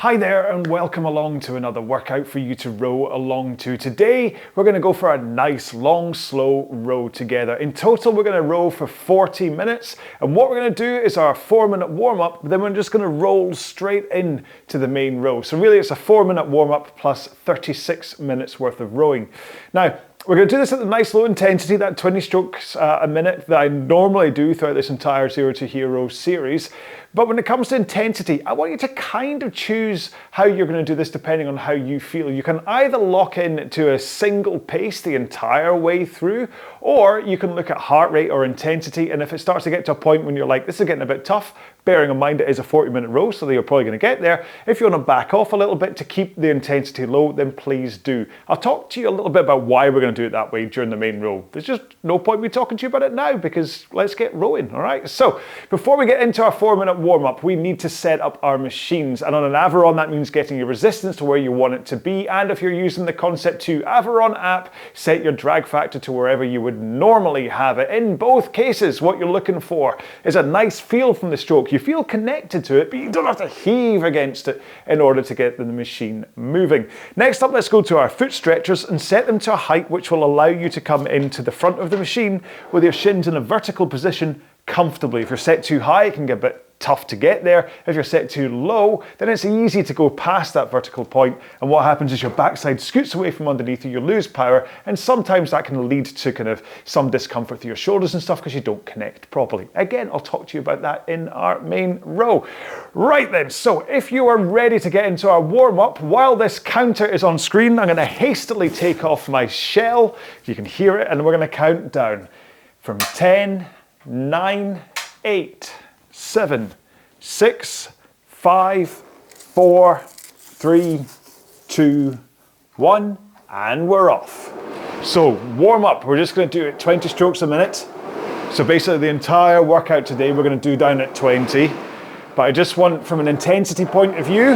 Hi there and welcome along to another workout for you to row along to. Today we're going to go for a nice long slow row together. In total we're going to row for 40 minutes and what we're going to do is our 4-minute warm-up, then we're just going to roll straight in to the main row. So really it's a 4-minute warm-up plus 36 minutes worth of rowing. Now we're going to do this at the nice low intensity, that 20 strokes a minute that I normally do throughout this entire Zero to Hero series. But when it comes to intensity, I want you to kind of choose how you're going to do this depending on how you feel. You can either lock in to a single pace the entire way through, or you can look at heart rate or intensity, and if it starts to get to a point when you're like, this is getting a bit tough, bearing in mind it is a 40-minute row, so you're probably going to get there. If you want to back off a little bit to keep the intensity low, then please do. I'll talk to you a little bit about why we're going to do it that way during the main row. There's just no point me talking to you about it now because let's get rowing, all right? So before we get into our 4-minute warm-up, we need to set up our machines. And on an Aviron, that means getting your resistance to where you want it to be. And if you're using the Concept 2 Aviron app, set your drag factor to wherever you would normally have it. In both cases, what you're looking for is a nice feel from the stroke. You feel connected to it, but you don't have to heave against it in order to get the machine moving. Next up, let's go to our foot stretchers and set them to a height which will allow you to come into the front of the machine with your shins in a vertical position comfortably. If you're set too high, it can get a bit tough to get there. If you're set too low, then it's easy to go past that vertical point, and what happens is your backside scoots away from underneath you, you lose power, and sometimes that can lead to kind of some discomfort through your shoulders and stuff because you don't connect properly. Again, I'll talk to you about that in our main row. Right then, so if you are ready to get into our warm-up, while this counter is on screen, I'm going to hastily take off my shell. You can hear it, and we're going to count down from 10, 9, 8, 7, 6, 5, 4, 3, 2, 1, and we're off. So warm up, we're just going to do it 20 strokes a minute. So basically the entire workout today we're going to do down at 20. But I just want, from an intensity point of view,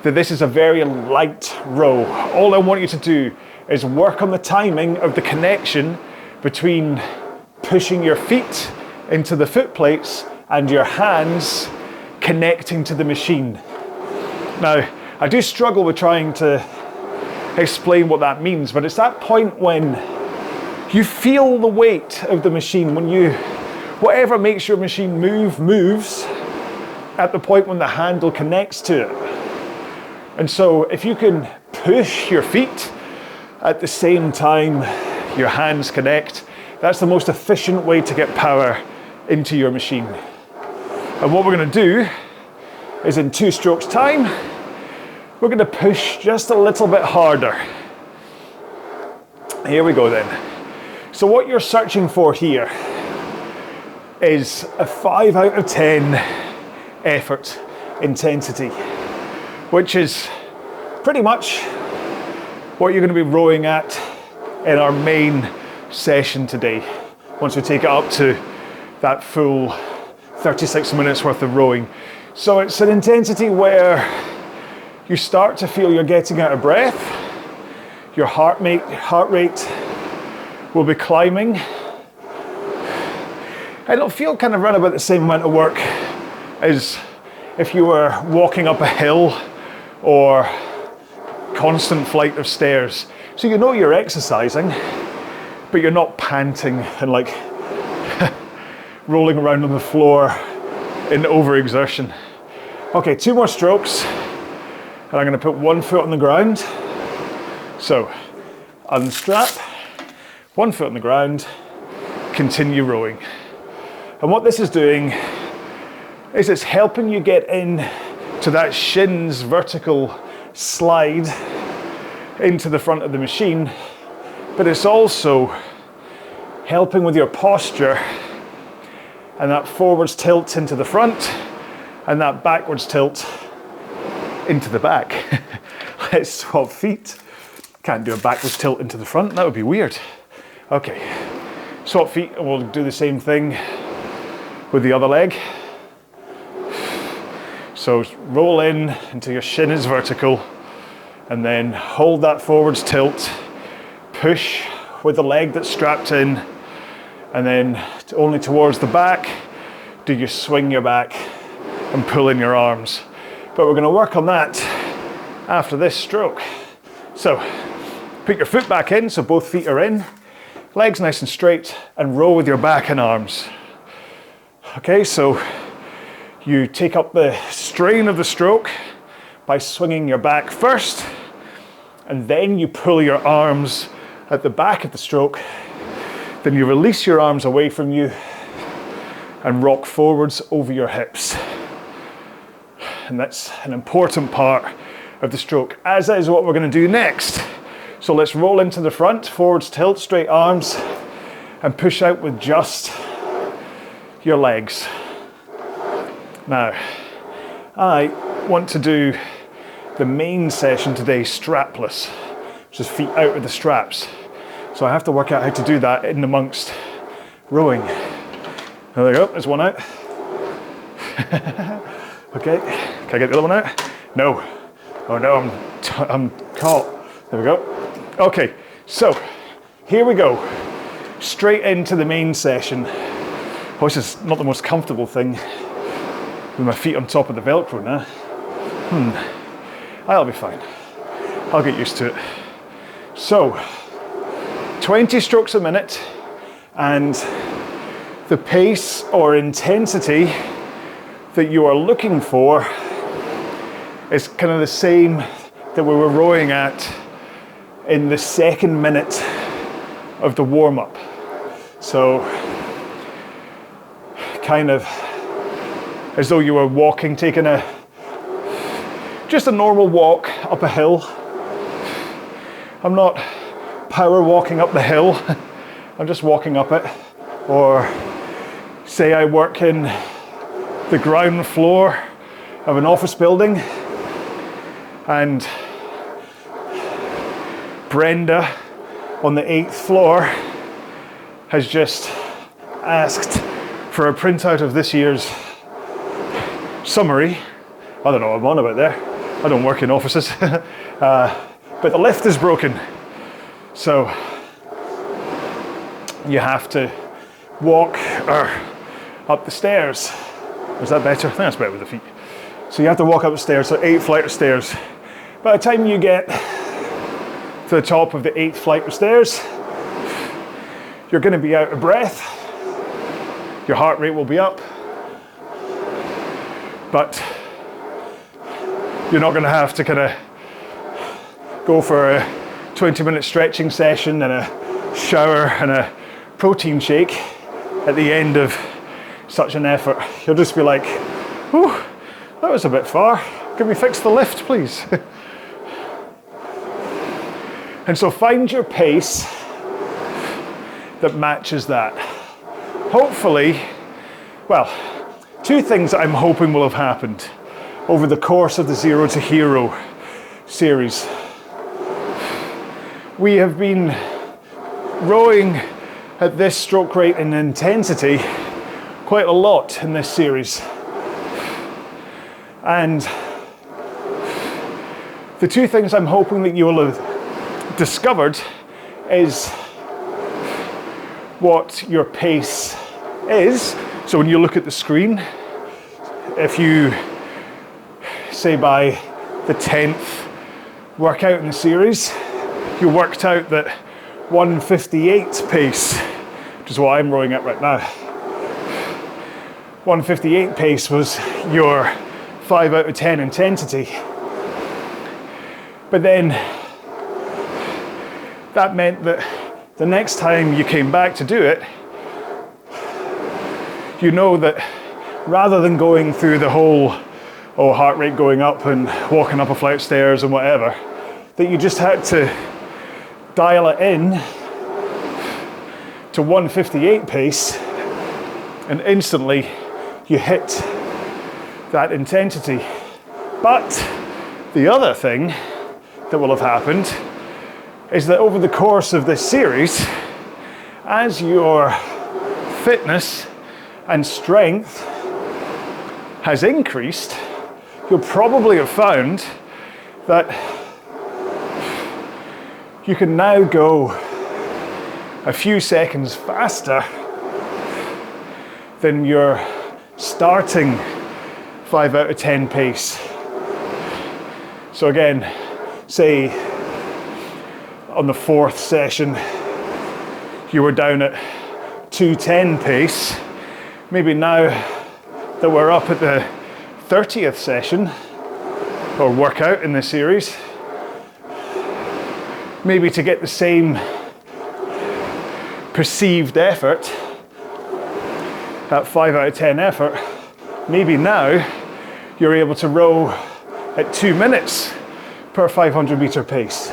that this is a very light row. All I want you to do is work on the timing of the connection between pushing your feet into the foot plates and your hands connecting to the machine. Now, I do struggle with trying to explain what that means, but it's that point when you feel the weight of the machine, when whatever makes your machine move, moves at the point when the handle connects to it. And so if you can push your feet at the same time your hands connect, that's the most efficient way to get power into your machine. And what we're going to do is in 2 strokes time, we're going to push just a little bit harder. Here we go then. So what you're searching for here is a 5 out of 10 effort intensity, which is pretty much what you're going to be rowing at in our main session today, once we take it up to that full 36 minutes worth of rowing. So it's an intensity where you start to feel you're getting out of breath, your heart rate will be climbing, and it'll feel kind of around about the same amount of work as if you were walking up a hill or constant flight of stairs. So you know you're exercising, but you're not panting and like rolling around on the floor in overexertion. Okay, 2 more strokes, and I'm going to put 1 foot on the ground. So, unstrap, 1 foot on the ground, continue rowing. And what this is doing is it's helping you get in to that shins vertical slide into the front of the machine, but it's also helping with your posture and that forwards tilt into the front and that backwards tilt into the back. Let's swap feet. Can't do a backwards tilt into the front, that would be weird. Okay, swap feet and we'll do the same thing with the other leg. So roll in until your shin is vertical and then hold that forwards tilt, push with the leg that's strapped in, and then only towards the back do you swing your back and pull in your arms. but we're going to work on that after this stroke. So put your foot back in, so both feet are in, legs nice and straight, and row with your back and arms. Okay, so you take up the strain of the stroke by swinging your back first, and then you pull your arms at the back of the stroke. Then you release your arms away from you and rock forwards over your hips. And that's an important part of the stroke, as is what we're going to do next. So let's roll into the front, forwards tilt, straight arms, and push out with just your legs. Now, I want to do the main session today strapless, which is feet out with the straps. So I have to work out how to do that in amongst rowing. There we go, there's one out. Okay, can I get the other one out? No. Oh no, I'm caught. There we go. Okay, so here we go. Straight into the main session. Oh, this is not the most comfortable thing with my feet on top of the Velcro now. I'll be fine. I'll get used to it. So, 20 strokes a minute, and the pace or intensity that you are looking for is kind of the same that we were rowing at in the second minute of the warm-up. So, kind of as though you were walking, taking just a normal walk up a hill. I'm not power walking up the hill, I'm just walking up it. Or say I work in the ground floor of an office building and Brenda on the 8th floor has just asked for a printout of this year's summary. I don't know what I'm on about there. I don't work in offices. But the lift is broken. So you have to walk up the stairs. Is that better? I think that's better with the feet. So you have to walk up the stairs, so 8th flight of stairs. By the time you get to the top of the 8th flight of stairs, you're going to be out of breath. Your heart rate will be up. But you're not going to have to kind of go for a 20-minute stretching session and a shower and a protein shake at the end of such an effort. You'll just be like, whew, that was a bit far. Can we fix the lift, please? And so find your pace that matches that. Hopefully, well, two things that I'm hoping will have happened over the course of the Zero to Hero series. We have been rowing at this stroke rate and intensity quite a lot in this series. And the two things I'm hoping that you will have discovered is what your pace is. So when you look at the screen, if you say by the 10th workout in the series, you worked out that 1:58 pace, which is what I'm rowing at right now. 1:58 pace was your 5 out of 10 intensity. But then that meant that the next time you came back to do it, you know that rather than going through the whole, heart rate going up and walking up a flight of stairs and whatever, that you just had to dial it in to 1:58 pace, and instantly you hit that intensity. But the other thing that will have happened is that over the course of this series, as your fitness and strength has increased, you'll probably have found that you can now go a few seconds faster than your starting 5 out of 10 pace. So again, say on the 4th session, you were down at 2:10 pace. Maybe now that we're up at the 30th session or workout in this series, maybe to get the same perceived effort, that 5 out of 10 effort, maybe now you're able to row at 2 minutes per 500 meter pace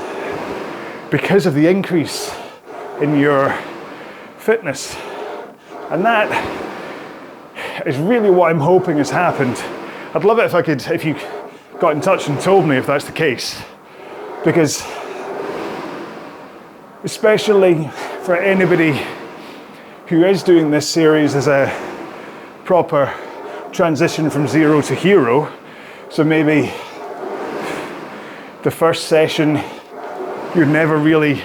because of the increase in your fitness. And that is really what I'm hoping has happened. I'd love it if you got in touch and told me if that's the case, because especially for anybody who is doing this series as a proper transition from zero to hero, so maybe the first session you've never really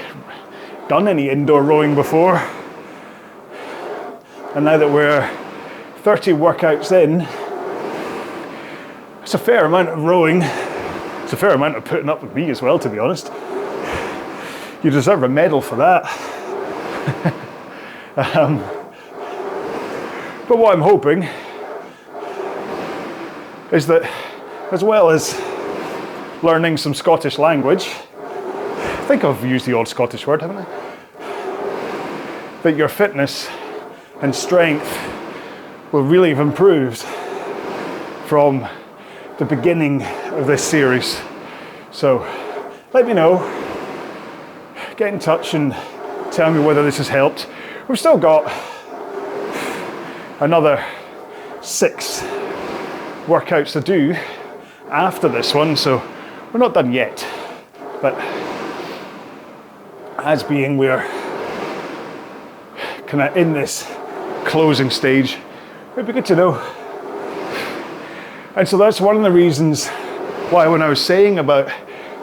done any indoor rowing before, and now that we're 30 workouts in, it's a fair amount of rowing. It's a fair amount of putting up with me as well, to be honest. You deserve a medal for that. But what I'm hoping is that, as well as learning some Scottish language, I think I've used the odd Scottish word, haven't I? That your fitness and strength will really have improved from the beginning of this series. So let me know, get in touch and tell me whether this has helped. We've still got another 6 workouts to do after this one, so we're not done yet. But as being we're kind of in this closing stage, it'd be good to know. And so that's one of the reasons why, when I was saying about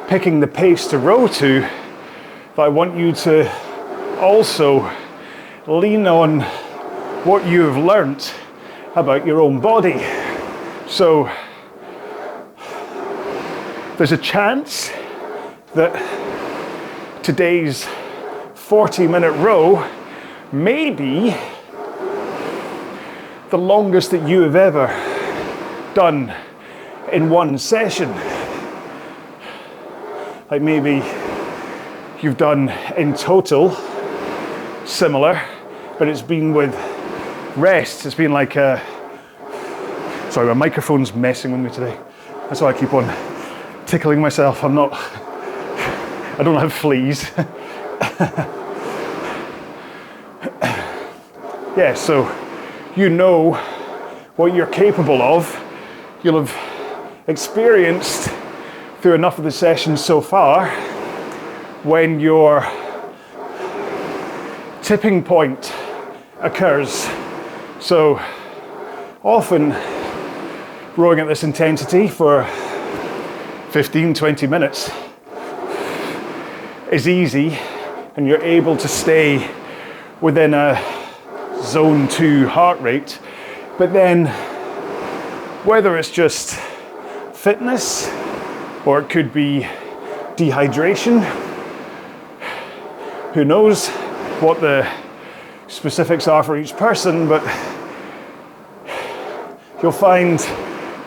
picking the pace to row to, that I want you to also lean on what you have learnt about your own body. So there's a chance that today's 40-minute row may be the longest that you have ever done in one session. Like maybe you've done in total similar, but it's been with rest. It's been like sorry, my microphone's messing with me today. That's why I keep on tickling myself. I don't have fleas. Yeah, so you know what you're capable of. You'll have experienced through enough of the sessions so far when your tipping point occurs. So often rowing at this intensity for 15-20 minutes is easy, and you're able to stay within a zone 2 heart rate. But then, whether it's just fitness or it could be dehydration, who knows what the specifics are for each person, but you'll find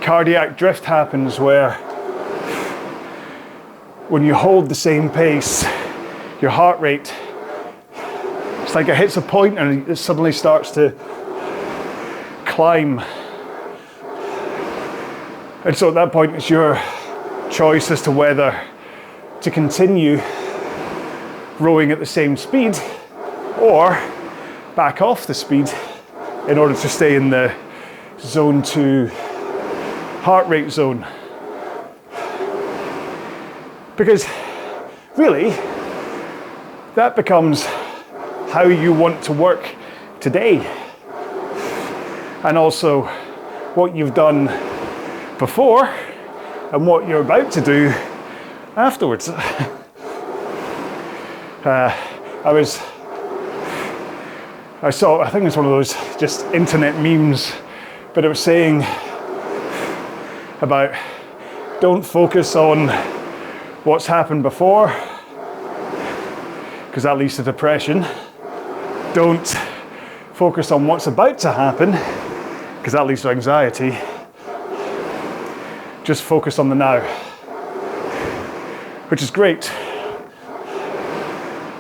cardiac drift happens where when you hold the same pace, your heart rate, it's like it hits a point and it suddenly starts to climb. And so at that point, it's your choice as to whether to continue rowing at the same speed or back off the speed in order to stay in the zone 2 heart rate zone. Because really, that becomes how you want to work today, and also what you've done before and what you're about to do afterwards. I saw, I think it's one of those just internet memes, but it was saying about Don't focus on what's happened before, because that leads to depression. Don't focus on what's about to happen, because that leads to anxiety. Just focus on the now, which is great.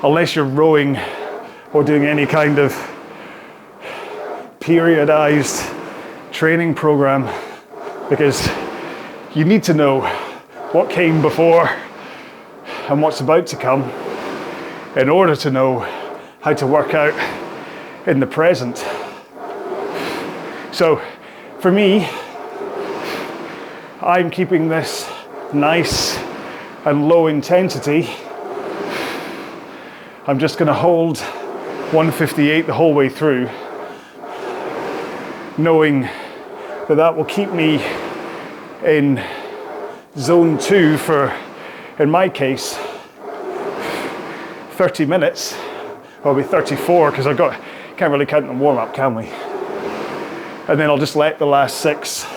Unless you're rowing or doing any kind of periodized training program, because you need to know what came before and what's about to come in order to know how to work out in the present. So for me, I'm keeping this nice and low intensity. I'm just going to hold 158 the whole way through, knowing that that will keep me in zone 2 for, in my case, 30 minutes. Well, it'll be 34 because can't really count on warm up, can we? And then I'll just let the last 6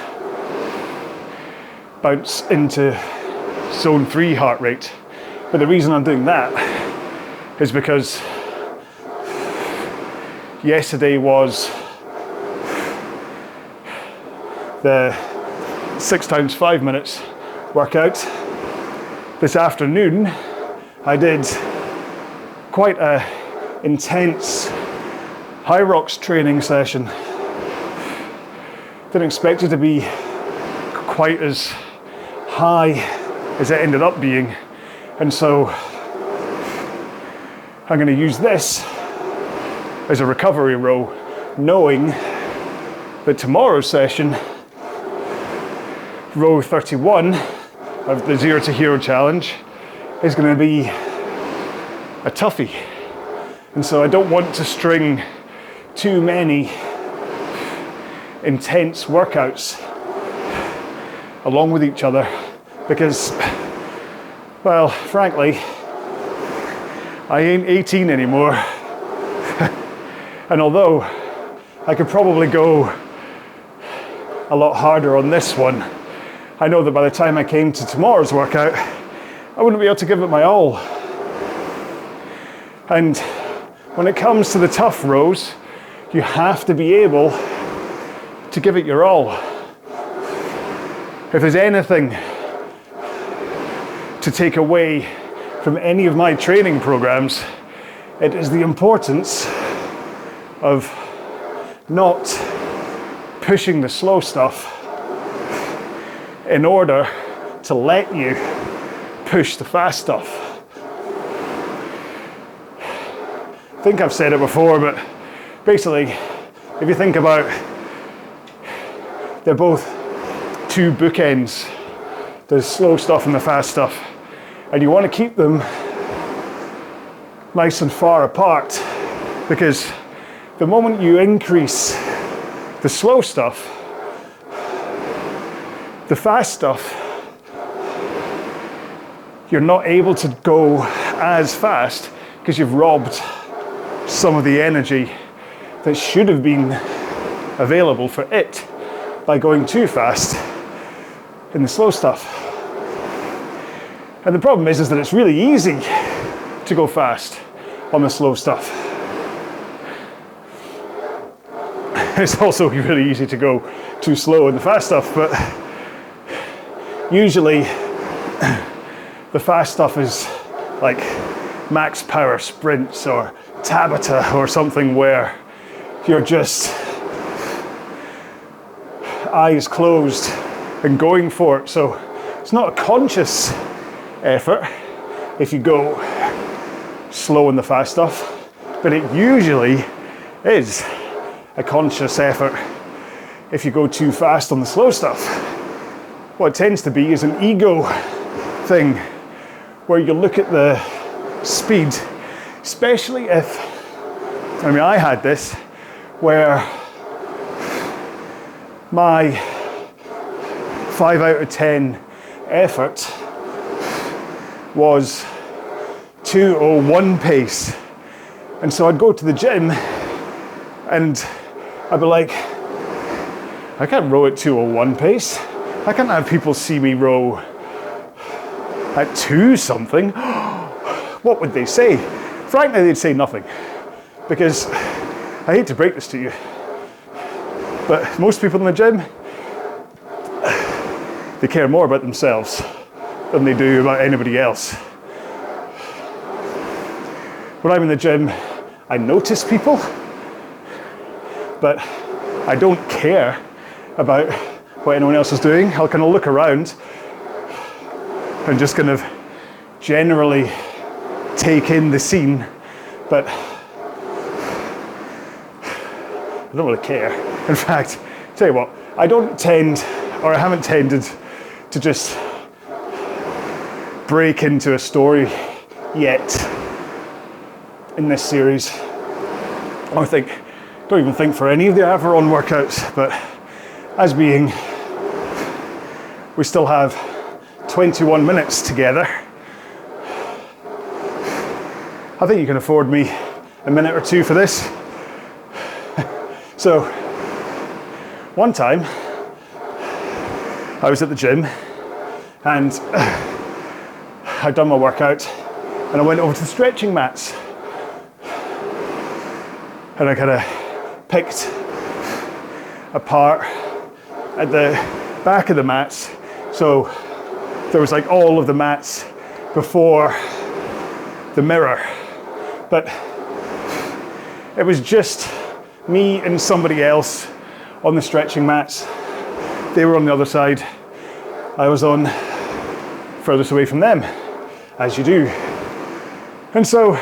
bounce into zone 3 heart rate. But the reason I'm doing that is because yesterday was the 6 times 5 minutes workout. This afternoon I did quite a intense high rocks training session. Didn't expect it to be quite as high as it ended up being, and so I'm going to use this as a recovery row, knowing that tomorrow's session, row 31 of the 0 to Hero challenge, is going to be a toughie. And so I don't want to string too many intense workouts along with each other, because, well, frankly, I ain't 18 anymore. And although I could probably go a lot harder on this one, I know that by the time I came to tomorrow's workout, I wouldn't be able to give it my all. And when it comes to the tough rows, you have to be able to give it your all. If there's anything to take away from any of my training programs, it is the importance of not pushing the slow stuff in order to let you push the fast stuff. I think I've said it before, but basically, if you think about, they're both 2 bookends, the slow stuff and the fast stuff, and you want to keep them nice and far apart, because the moment you increase the slow stuff, the fast stuff, you're not able to go as fast because you've robbed some of the energy that should have been available for it by going too fast in the slow stuff. And the problem is that it's really easy to go fast on the slow stuff. It's also really easy to go too slow in the fast stuff, but usually the fast stuff is like max power sprints or Tabata or something where you're just eyes closed and going for it. So it's not a conscious effort if you go slow in the fast stuff, but it usually is a conscious effort if you go too fast on the slow stuff. What it tends to be is an ego thing where you look at the speed, especially if, I mean, I had this where my 5 out of 10 effort was 2:01 pace. And so I'd go to the gym and I'd be like, I can't row at 2:01 pace. I can't have people see me row at 2 something, what would they say? Frankly, they'd say nothing. Because I hate to break this to you, but most people in the gym, they care more about themselves than they do about anybody else. When I'm in the gym, I notice people, but I don't care about what anyone else is doing. I'll kind of look around and just kind of generally take in the scene, but I don't really care. In fact, tell you what, I don't tend, or I haven't tended to just break into a story yet in this series. Don't even think for any of the RowAlong workouts, but as being, we still have 21 minutes together. I think you can afford me a minute or two for this. So, one time, I was at the gym and I'd done my workout and I went over to the stretching mats. And I kind of picked a part at the back of the mats. So there was like all of the mats before the mirror. But it was just me and somebody else on the stretching mats. They were on the other side. I was on furthest away from them, as you do. And so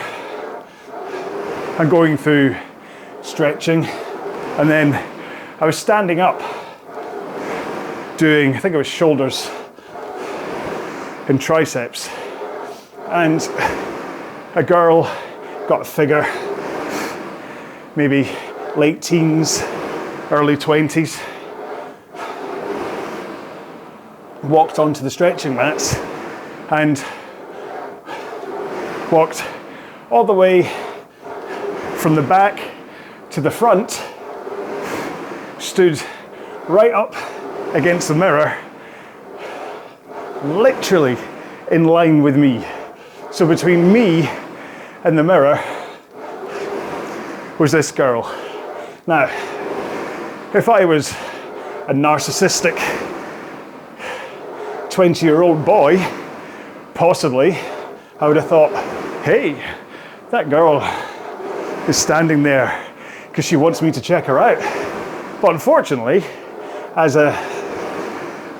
I'm going through stretching, and then I was standing up doing, I think it was shoulders and triceps, and a girl got a figure, maybe late teens, early 20s, walked onto the stretching mats and walked all the way from the back to the front, stood right up against the mirror, literally in line with me. So between me and the mirror was this girl. Now, if I was a narcissistic 20-year-old boy, possibly I would have thought, hey, that girl is standing there because she wants me to check her out. But unfortunately, as a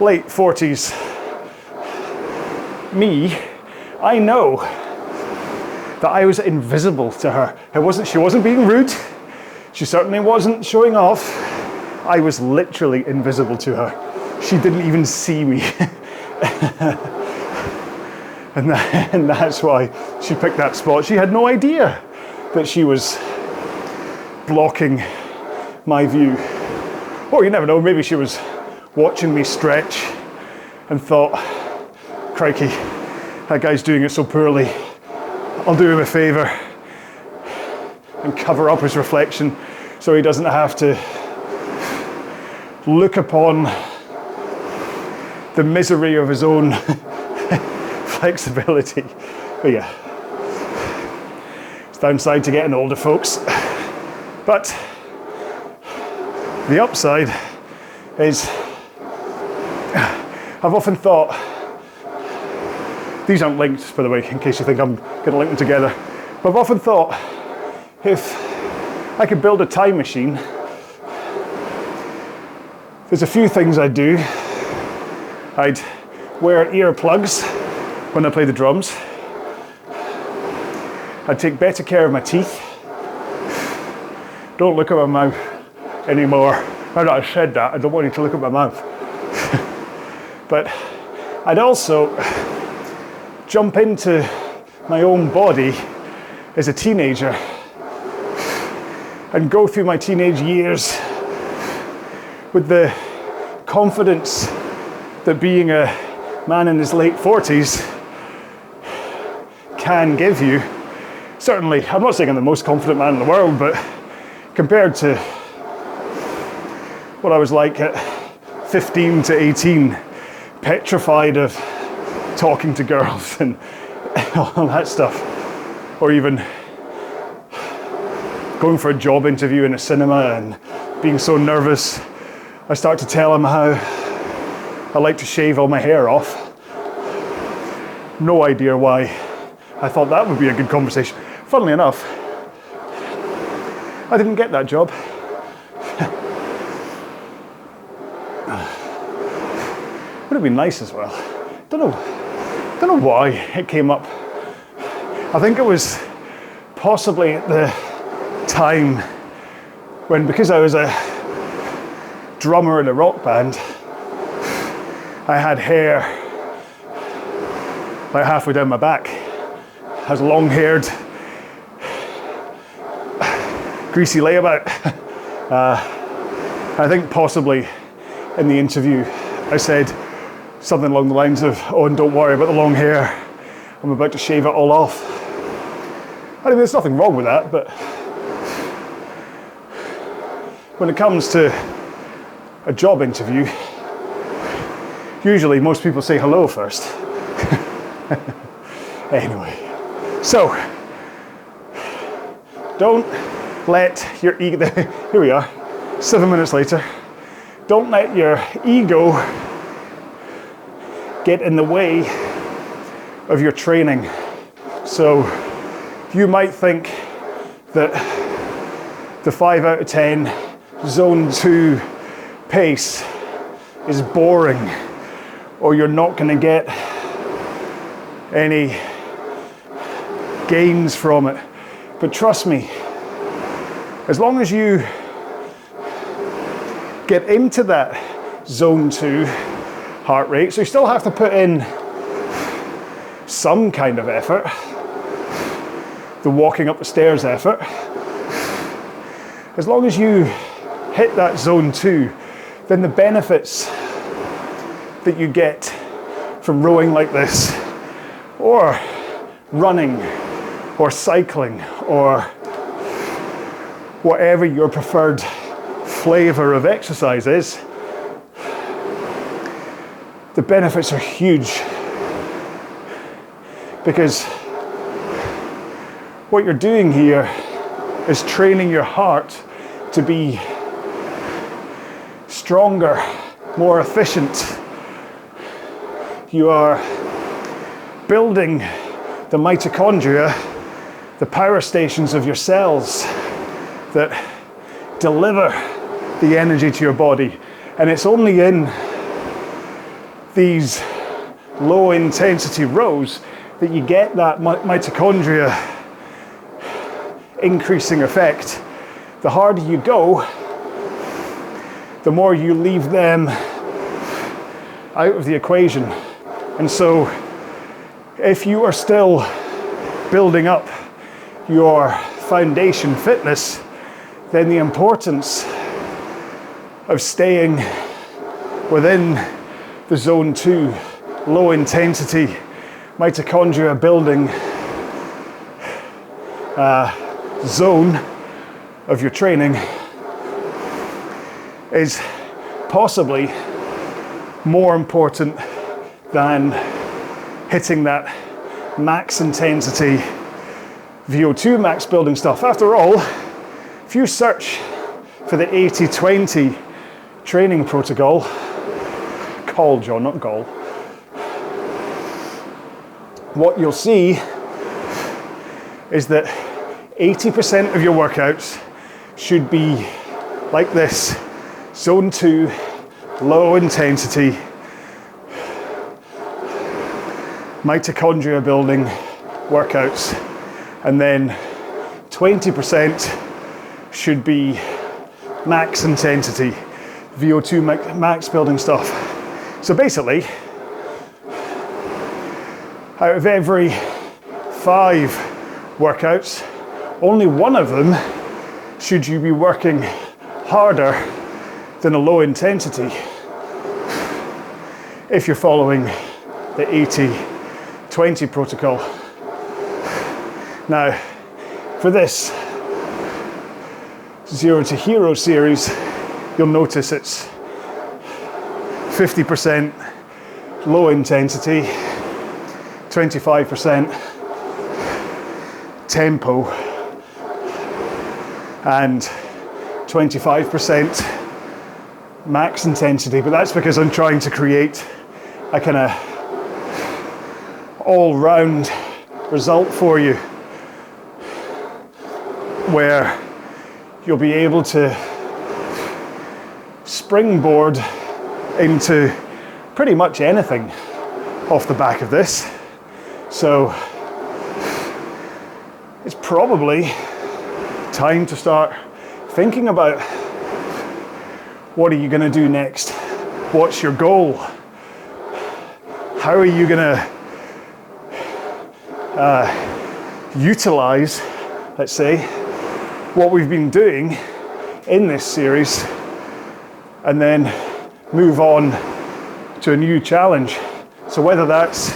late 40s me, I know that I was invisible to her. She wasn't being rude. She certainly wasn't showing off. I was literally invisible to her. She didn't even see me. and that's why she picked that spot. She had no idea that she was blocking my view. Or you never know, maybe she was watching me stretch and thought, crikey, that guy's doing it so poorly. I'll do him a favor and cover up his reflection so he doesn't have to look upon the misery of his own flexibility. But yeah, it's downside to getting older, folks. But the upside is, I've often thought, these aren't linked, by the way, in case you think I'm going to link them together, but I've often thought, if I could build a time machine, there's a few things I'd do. I'd wear earplugs when I play the drums. I'd take better care of my teeth. Don't look at my mouth anymore. Now that I've said that, I don't want you to look at my mouth. But I'd also jump into my own body as a teenager and go through my teenage years with the confidence that being a man in his late 40s can give you. Certainly, I'm not saying I'm the most confident man in the world, but compared to what I was like at 15 to 18, petrified of talking to girls and all that stuff, or even going for a job interview in a cinema and being so nervous, I start to tell him how I like to shave all my hair off. No idea why I thought that would be a good conversation. Funnily enough, I didn't get that job. Would have been nice as well. Don't know why it came up. I think it was possibly at the time when, because I was a drummer in a rock band, I had hair like halfway down my back. I was long-haired, greasy layabout. I think possibly in the interview I said something along the lines of, "Oh, and don't worry about the long hair. I'm about to shave it all off." I mean, there's nothing wrong with that, but when it comes to a job interview, usually most people say hello first. Anyway, so don't let your ego, here we are, 7 minutes later, don't let your ego get in the way of your training. So you might think that the 5 out of 10 zone 2 pace is boring, or you're not going to get any gains from it. But trust me, as long as you get into that zone 2 heart rate, so you still have to put in some kind of effort, the walking up the stairs effort. As long as you hit that zone 2, then the benefits that you get from rowing like this, or running, or cycling, or whatever your preferred flavor of exercise is, the benefits are huge. Because what you're doing here is training your heart to be stronger, more efficient. You are building the mitochondria, the power stations of your cells that deliver the energy to your body. And it's only in these low intensity rows that you get that mitochondria increasing effect. The harder you go, the more you leave them out of the equation. And so if you are still building up your foundation fitness, then the importance of staying within the zone 2 low intensity mitochondria building zone of your training is possibly more important than hitting that max intensity VO2 max building stuff. After all, if you search for the 80-20 training protocol, call John, not Gall, what you'll see is that 80% of your workouts should be like this, zone 2, low intensity, mitochondria building workouts, and then 20% should be max intensity, VO2 max building stuff. So basically, out of every 5 workouts, only one of them should you be working harder than a low intensity if you're following the 80-20 protocol. Now, for this 0 to Hero series, you'll notice it's 50% low intensity, 25% tempo and 25% max intensity, but that's because I'm trying to create a kind of all-round result for you where you'll be able to springboard into pretty much anything off the back of this. So it's probably time to start thinking about what are you going to do next? What's your goal? How are you going to utilize, let's say, what we've been doing in this series and then move on to a new challenge? So whether that's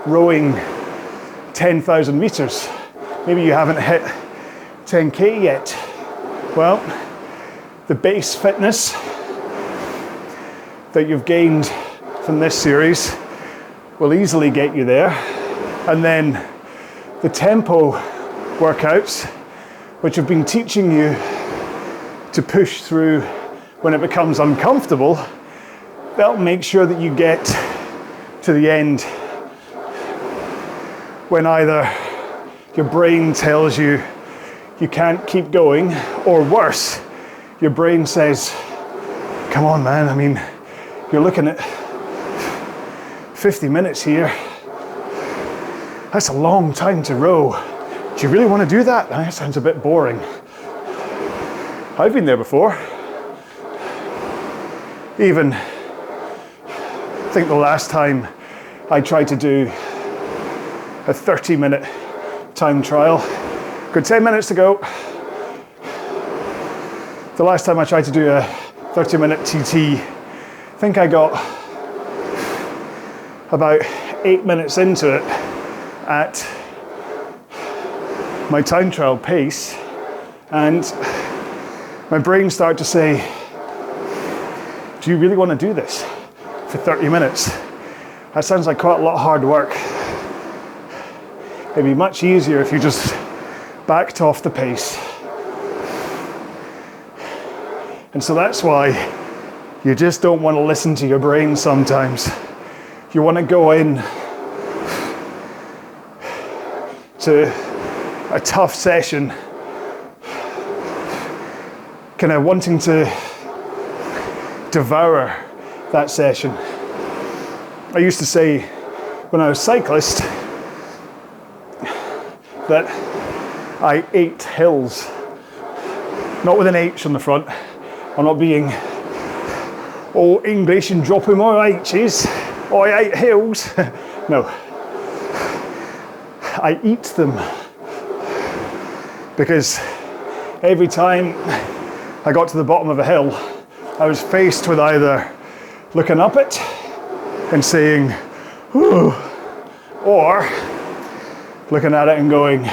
rowing 10,000 meters, maybe you haven't hit 10K yet. Well, the base fitness that you've gained from this series will easily get you there. And then the tempo workouts, which have been teaching you to push through when it becomes uncomfortable, that'll make sure that you get to the end when either your brain tells you you can't keep going, or worse, your brain says, come on man, I mean, you're looking at 50 minutes here. That's a long time to row. Do you really want to do that? That sounds a bit boring. I've been there before. Even, I think the last time I tried to do a 30-minute time trial, got 10 minutes to go. The last time I tried to do a 30-minute TT, I think I got about 8 minutes into it at my time trial pace, and my brain started to say, do you really want to do this for 30 minutes? That sounds like quite a lot of hard work. It'd be much easier if you just backed off the pace. And so that's why you just don't want to listen to your brain sometimes. You want to go in to a tough session, kind of wanting to devour that session. I used to say when I was a cyclist that I ate hills, not with an H on the front. I'm not being all English and dropping my H's. I ate hills. No, I eat them, because every time I got to the bottom of a hill, I was faced with either looking up it and saying, ooh, or looking at it and going,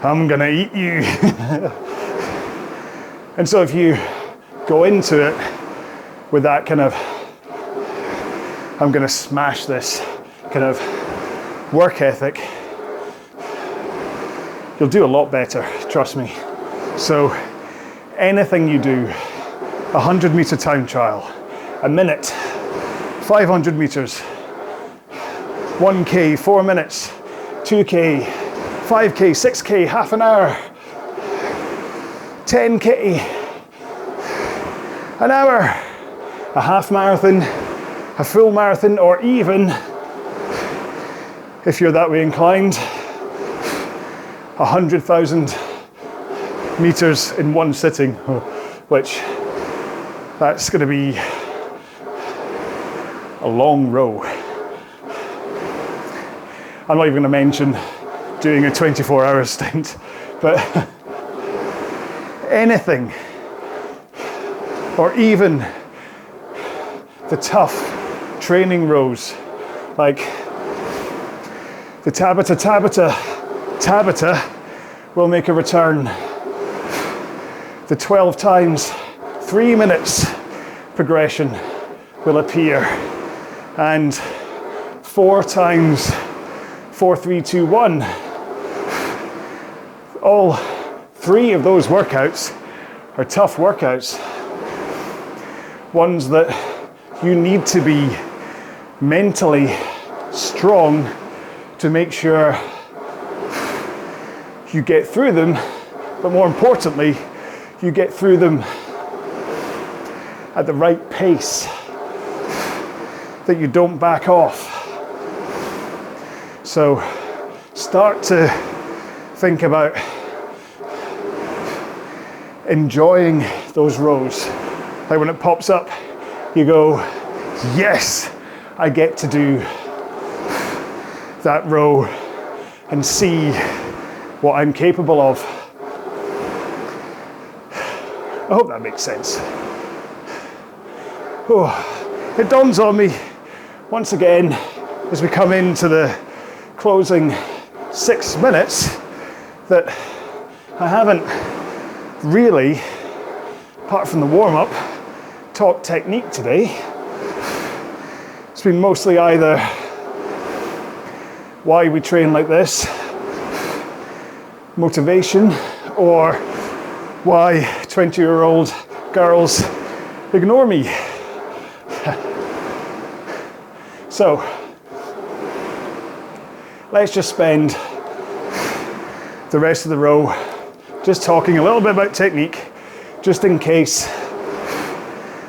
I'm gonna eat you. And so if you go into it with that kind of, I'm gonna smash this kind of work ethic, you'll do a lot better, trust me. So anything you do, 100-meter time trial, a minute, 500 meters, 1K, 4 minutes, 2K, 5K, 6K, half an hour, 10K, an hour, a half marathon, a full marathon, or even, if you're that way inclined, 100,000 meters in one sitting, which that's going to be a long row. I'm not even going to mention doing a 24-hour stint, but anything, or even the tough training rows, like the Tabata will make a return. The 12 times 3 minutes progression will appear, and 4 times 4, 3, 2, 1. All 3 of those workouts are tough workouts. Ones that you need to be mentally strong to make sure you get through them, but more importantly, you get through them at the right pace, that you don't back off. So start to think about enjoying those rows. Like when it pops up, you go, yes, I get to do that row and see what I'm capable of. I hope that makes sense. Oh, it dawns on me once again as we come into the closing 6 minutes that I haven't really, apart from the warm-up, talked technique today. It's been mostly either why we train like this, motivation, or why 20-year-old girls ignore me. So, let's just spend the rest of the row just talking a little bit about technique, just in case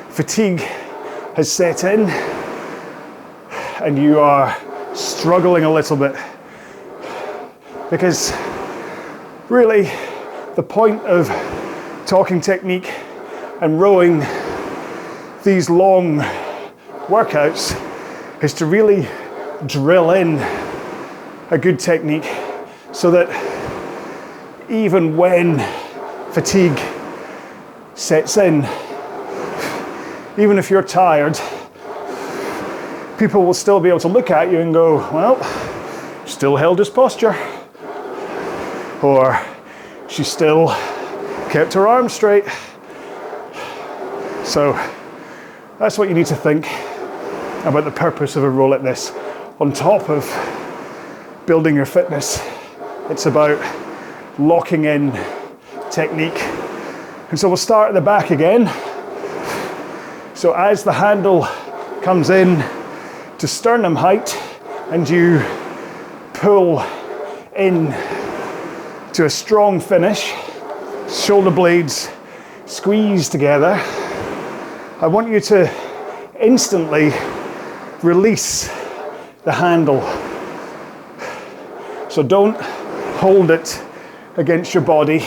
fatigue has set in and you are struggling a little bit. Because really, the point of talking technique and rowing these long workouts is to really drill in a good technique so that even when fatigue sets in, even if you're tired, people will still be able to look at you and go, well, still held his posture. Or she still kept her arms straight. So that's what you need to think about the purpose of a row like this. On top of building your fitness, it's about locking in technique. And so we'll start at the back again. So as the handle comes in to sternum height and you pull in to a strong finish, shoulder blades squeeze together, I want you to instantly release the handle. So don't hold it against your body,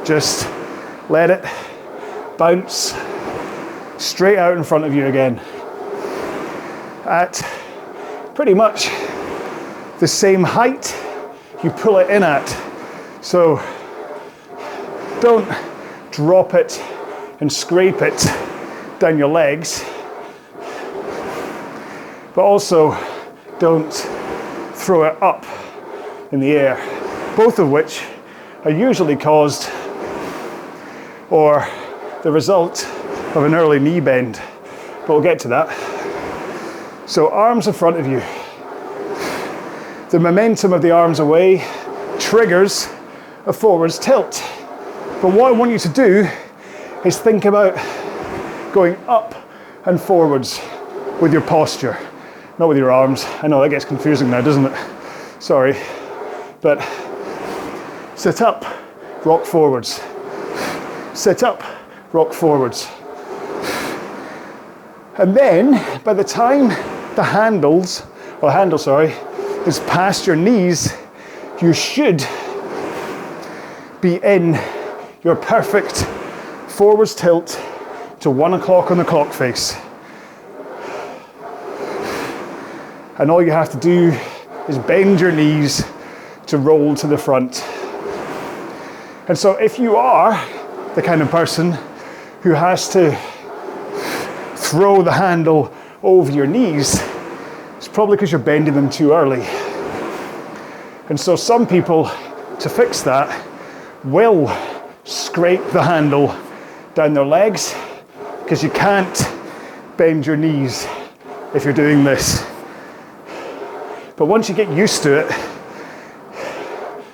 just let it bounce straight out in front of you again at pretty much the same height you pull it in at. So don't drop it and scrape it down your legs, but also don't throw it up in the air, both of which are usually caused or the result of an early knee bend, but we'll get to that. So arms in front of you. The momentum of the arms away triggers a forwards tilt. But what I want you to do is think about going up and forwards with your posture, not with your arms. I know that gets confusing now, doesn't it? Sorry. But sit up, rock forwards. Sit up, rock forwards. And then, by the time the handle is past your knees, you should be in your perfect forwards tilt to 1 o'clock on the clock face. And all you have to do is bend your knees to roll to the front. And so if you are the kind of person who has to throw the handle over your knees, it's probably because you're bending them too early. And so some people, to fix that, will scrape the handle down their legs, because you can't bend your knees if you're doing this. But once you get used to it,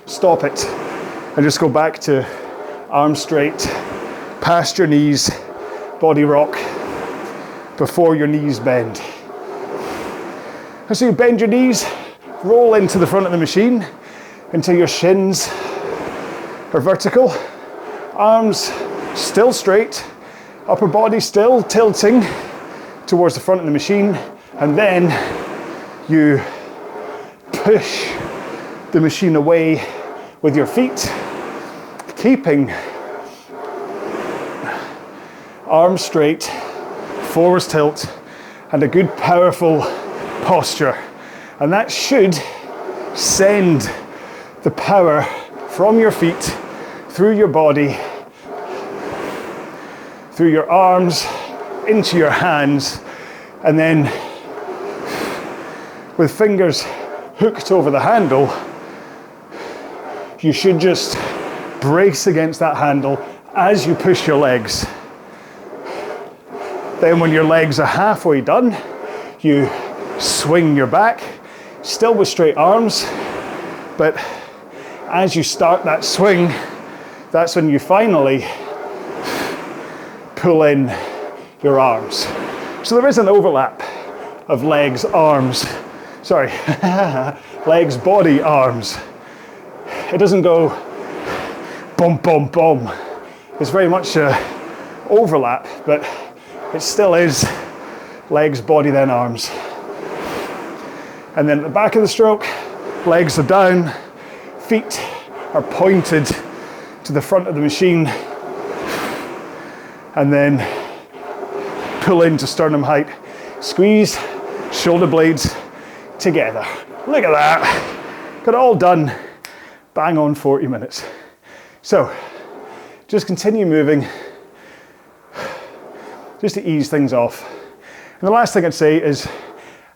stop it and just go back to arms straight, past your knees, body rock, before your knees bend. And so you bend your knees, roll into the front of the machine until your shins are vertical, arms still straight, upper body still tilting towards the front of the machine, and then you push the machine away with your feet, keeping arms straight, forwards tilt, and a good powerful posture. And that should send the power from your feet through your body, through your arms, into your hands, and then with fingers hooked over the handle, you should just brace against that handle as you push your legs. Then when your legs are halfway done, you swing your back, still with straight arms, but as you start that swing, that's when you finally pull in your arms. So there is an overlap of legs, arms, sorry, legs, body, arms. It doesn't go boom, boom, boom. It's very much an overlap, but it still is legs, body, then arms. And then at the back of the stroke, legs are down, feet are pointed to the front of the machine, and then pull into sternum height, squeeze shoulder blades together. Look at that, got it all done, bang on 40 minutes. So, just continue moving, just to ease things off. And the last thing I'd say is,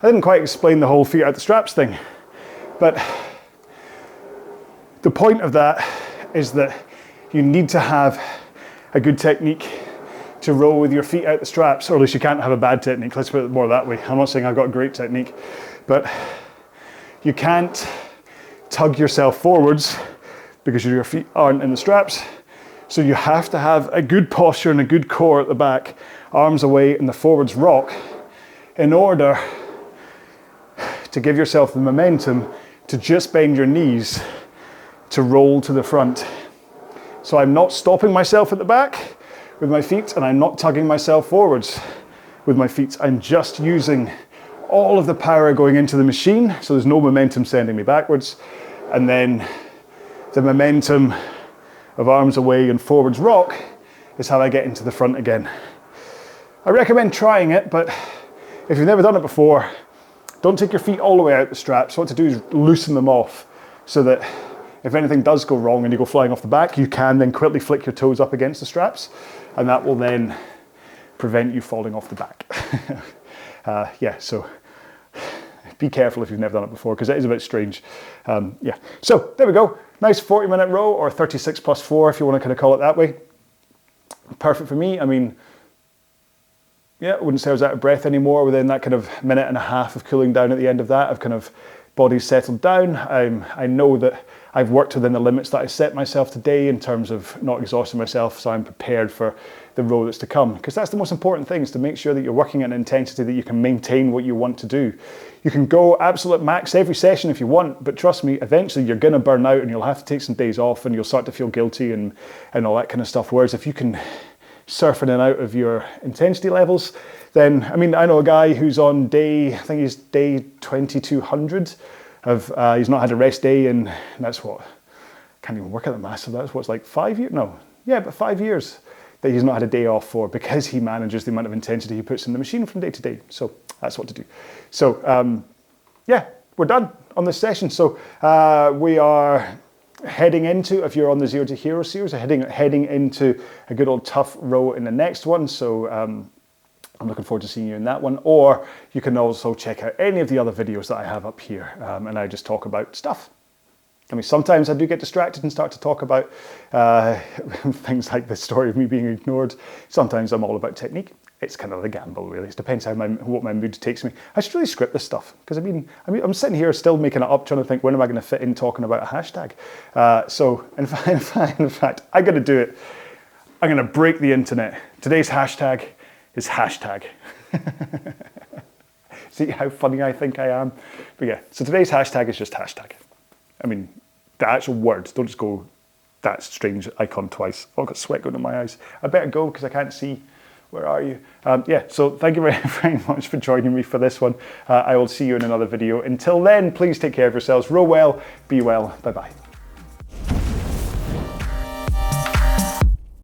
I didn't quite explain the whole feet out the straps thing, but the point of that is that you need to have a good technique to row with your feet out the straps, or at least you can't have a bad technique. Let's put it more that way. I'm not saying I've got a great technique, but you can't tug yourself forwards because your feet aren't in the straps. So you have to have a good posture and a good core at the back, arms away in the forwards rock, in order to give yourself the momentum to just bend your knees to roll to the front. So I'm not stopping myself at the back with my feet, and I'm not tugging myself forwards with my feet. I'm just using all of the power going into the machine, so there's no momentum sending me backwards, and then the momentum of arms away and forwards rock is how I get into the front again. I recommend trying it, but if you've never done it before, don't take your feet all the way out the straps. What to do is loosen them off so that if anything does go wrong and you go flying off the back, you can then quickly flick your toes up against the straps, and that will then prevent you falling off the back. Yeah, so be careful if you've never done it before, because it is a bit strange. Yeah, so there we go. Nice 40-minute row, or 36 plus 4 if you want to kind of call it that way. Perfect for me. I mean, yeah, I wouldn't say I was out of breath anymore within that kind of minute and a half of cooling down at the end of that. I've kind of body's settled down. I know that I've worked within the limits that I set myself today in terms of not exhausting myself, so I'm prepared for the row that's to come. Because that's the most important thing, is to make sure that you're working at an intensity that you can maintain what you want to do. You can go absolute max every session if you want, but trust me, eventually you're going to burn out and you'll have to take some days off and you'll start to feel guilty and all that kind of stuff. Whereas if you can surf in and out of your intensity levels, then, I mean, I know a guy who's on day, I think he's day 2200 of, he's not had a rest day, and that's what, can't even work at the maths of that. That's what's like 5 years? No, yeah, but 5 years that he's not had a day off for, because he manages the amount of intensity he puts in the machine from day to day. So that's what to do. So yeah, we're done on this session. So we are heading into, if you're on the Zero to Hero series, heading into a good old tough row in the next one. So I'm looking forward to seeing you in that one. Or you can also check out any of the other videos that I have up here, and I just talk about stuff. I mean, sometimes I do get distracted and start to talk about things like the story of me being ignored. Sometimes I'm all about technique. it's kind of a gamble, really. It depends what my mood takes me. I should really script this stuff, because I'm sitting here still making it up, trying to think, when am I going to fit in talking about a hashtag? So in fact, I'm going to do it. I'm going to break the internet. Today's hashtag is hashtag. See how funny I think I am? But yeah, so today's hashtag is just hashtag. I mean, the actual words, don't just go that strange icon twice. Oh, I've got sweat going in my eyes. I better go because I can't see. Where are you? Yeah, so thank you very, very much for joining me for this one. I will see you in another video. Until then, please take care of yourselves. Row well, be well. Bye-bye.